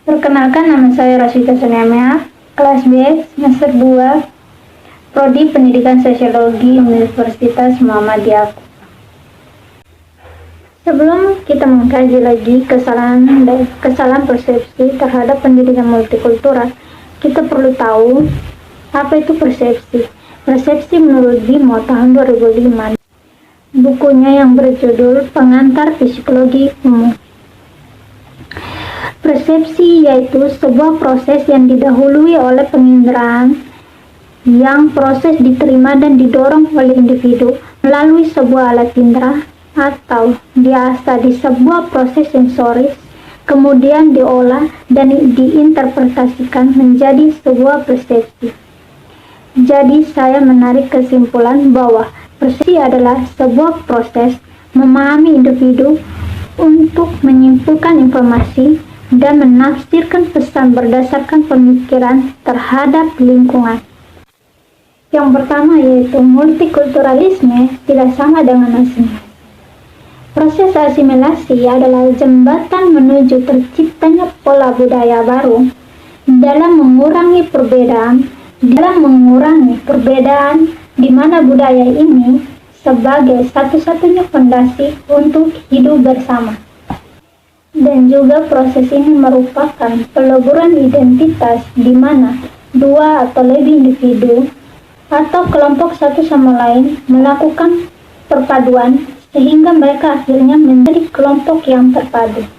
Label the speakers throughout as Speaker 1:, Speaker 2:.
Speaker 1: Perkenalkan, nama saya Rosita Soniamea, kelas B, semester 2, Prodi Pendidikan Sosiologi Universitas Muhammadiyah. Sebelum kita mengkaji lagi kesalahan persepsi terhadap pendidikan multikultural, kita perlu tahu apa itu persepsi. Persepsi menurut Bimo tahun 2005, bukunya yang berjudul Pengantar Psikologi Umum. Persepsi yaitu sebuah proses yang didahului oleh penginderaan, yang proses diterima dan didorong oleh individu melalui sebuah alat indera atau diasah di sebuah proses sensoris, kemudian diolah dan diinterpretasikan menjadi sebuah persepsi. Jadi saya menarik kesimpulan bahwa persepsi adalah sebuah proses memahami individu untuk menyimpulkan informasi dan menafsirkan pesan berdasarkan pemikiran terhadap lingkungan. Yang pertama yaitu multikulturalisme tidak sama dengan asimilasi. Proses asimilasi adalah jembatan menuju terciptanya pola budaya baru dalam mengurangi perbedaan di mana budaya ini sebagai satu-satunya fondasi untuk hidup bersama. Dan juga proses ini merupakan peleburan identitas di mana dua atau lebih individu atau kelompok satu sama lain melakukan perpaduan sehingga mereka akhirnya menjadi kelompok yang terpadu.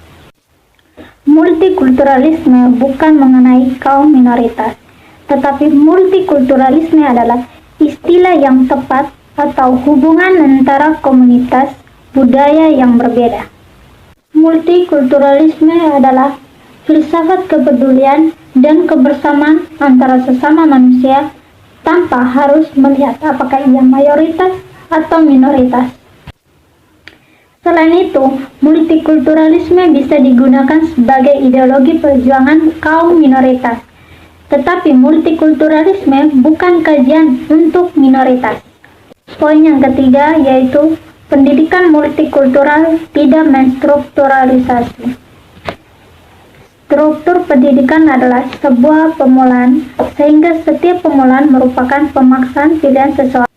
Speaker 1: Multikulturalisme bukan mengenai kaum minoritas, tetapi multikulturalisme adalah istilah yang tepat atau hubungan antara komunitas budaya yang berbeda. Multikulturalisme adalah filsafat kepedulian dan kebersamaan antara sesama manusia tanpa harus melihat apakah ia mayoritas atau minoritas. Selain itu, multikulturalisme bisa digunakan sebagai ideologi perjuangan kaum minoritas. Tetapi multikulturalisme bukan kajian untuk minoritas. Poin yang ketiga yaitu pendidikan multikultural tidak menstrukturalisasi. Struktur pendidikan adalah sebuah pemulaan, sehingga setiap pemulaan merupakan pemaksaan pilihan seseorang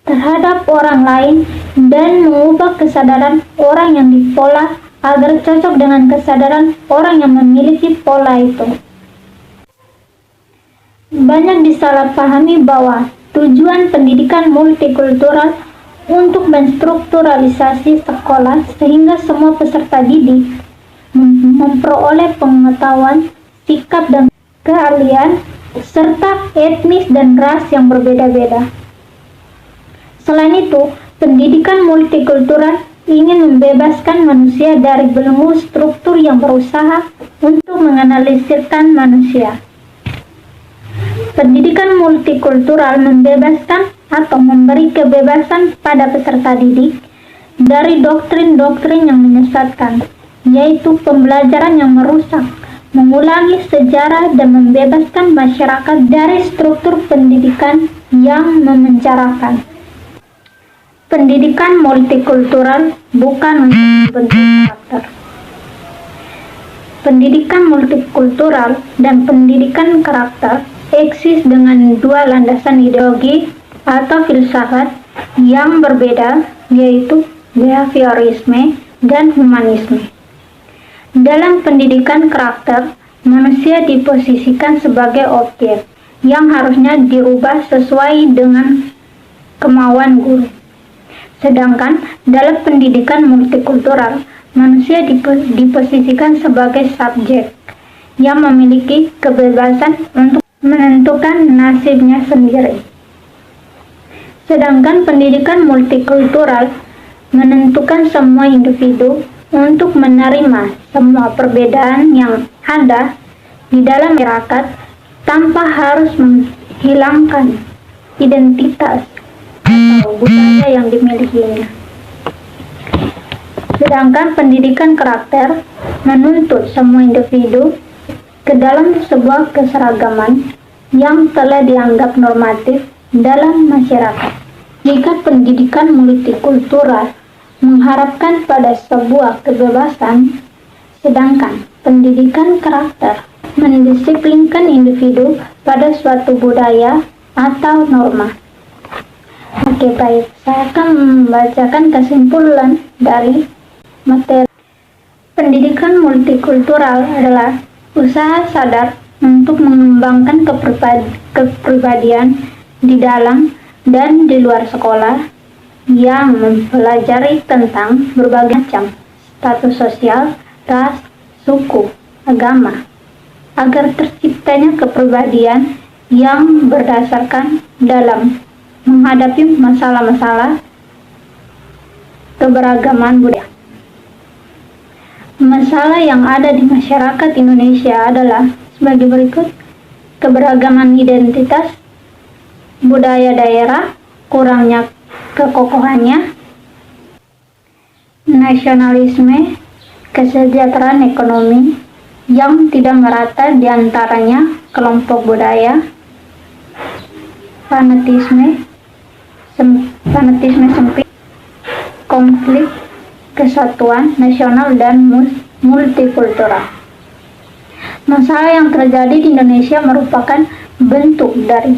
Speaker 1: terhadap orang lain dan mengubah kesadaran orang yang dipola agar cocok dengan kesadaran orang yang memiliki pola itu. Banyak disalahpahami bahwa tujuan pendidikan multikultural untuk menstrukturalisasi sekolah sehingga semua peserta didik memperoleh pengetahuan, sikap dan keahlian serta etnis dan ras yang berbeda-beda. Selain itu, pendidikan multikultural ingin membebaskan manusia dari belenggu struktur yang berusaha untuk menganalisirkan manusia. Pendidikan multikultural membebaskan atau memberi kebebasan pada peserta didik dari doktrin-doktrin yang menyesatkan, yaitu pembelajaran yang merusak, mengulangi sejarah dan membebaskan masyarakat dari struktur pendidikan yang memenjarakan. Pendidikan multikultural bukan untuk membentuk karakter. Pendidikan multikultural dan pendidikan karakter eksis dengan dua landasan ideologi atau filsafat yang berbeda, yaitu behaviorisme dan humanisme. Dalam pendidikan karakter, manusia diposisikan sebagai objek yang harusnya dirubah sesuai dengan kemauan guru. Sedangkan dalam pendidikan multikultural, manusia diposisikan sebagai subjek yang memiliki kebebasan untuk menentukan nasibnya sendiri. Sedangkan pendidikan multikultural menentukan semua individu untuk menerima semua perbedaan yang ada di dalam masyarakat tanpa harus menghilangkan identitas atau budaya yang dimilikinya. Sedangkan pendidikan karakter menuntut semua individu ke dalam sebuah keseragaman yang telah dianggap normatif dalam masyarakat. Jika pendidikan multikultural mengharapkan pada sebuah kebebasan, sedangkan Pendidikan karakter mendisiplinkan individu pada suatu budaya atau norma. Oke, baik. Saya akan membacakan kesimpulan dari materi. Pendidikan multikultural adalah usaha sadar untuk mengembangkan kepribadian di dalam dan di luar sekolah yang mempelajari tentang berbagai macam status sosial, ras, suku, agama, agar terciptanya kepribadian yang berdasarkan dalam menghadapi masalah-masalah keberagaman budaya. Masalah yang ada di masyarakat Indonesia adalah sebagai berikut: keberagaman identitas, budaya daerah, kurangnya kekokohannya, nasionalisme, kesejahteraan ekonomi yang tidak merata di antaranya kelompok budaya, fanatisme sempit, konflik kesatuan nasional dan multikultural. Masalah yang terjadi di Indonesia merupakan bentuk dari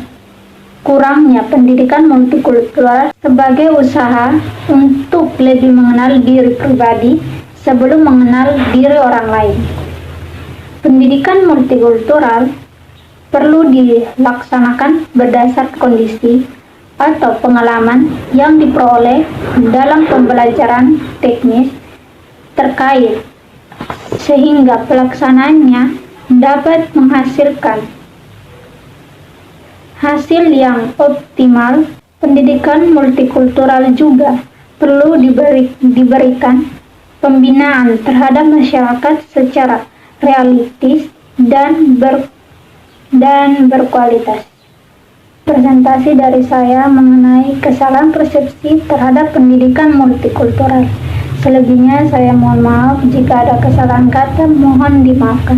Speaker 1: kurangnya pendidikan multikultural sebagai usaha untuk lebih mengenal diri pribadi sebelum mengenal diri orang lain. Pendidikan multikultural perlu dilaksanakan berdasar kondisi atau pengalaman yang diperoleh dalam pembelajaran teknis terkait, sehingga pelaksanaannya dapat menghasilkan hasil yang optimal. Pendidikan multikultural juga perlu diberikan pembinaan terhadap masyarakat secara realistis dan berkualitas. Presentasi dari saya mengenai kesalahan persepsi terhadap pendidikan multikultural. Selebihnya saya mohon maaf jika ada kesalahan kata, mohon dimaafkan.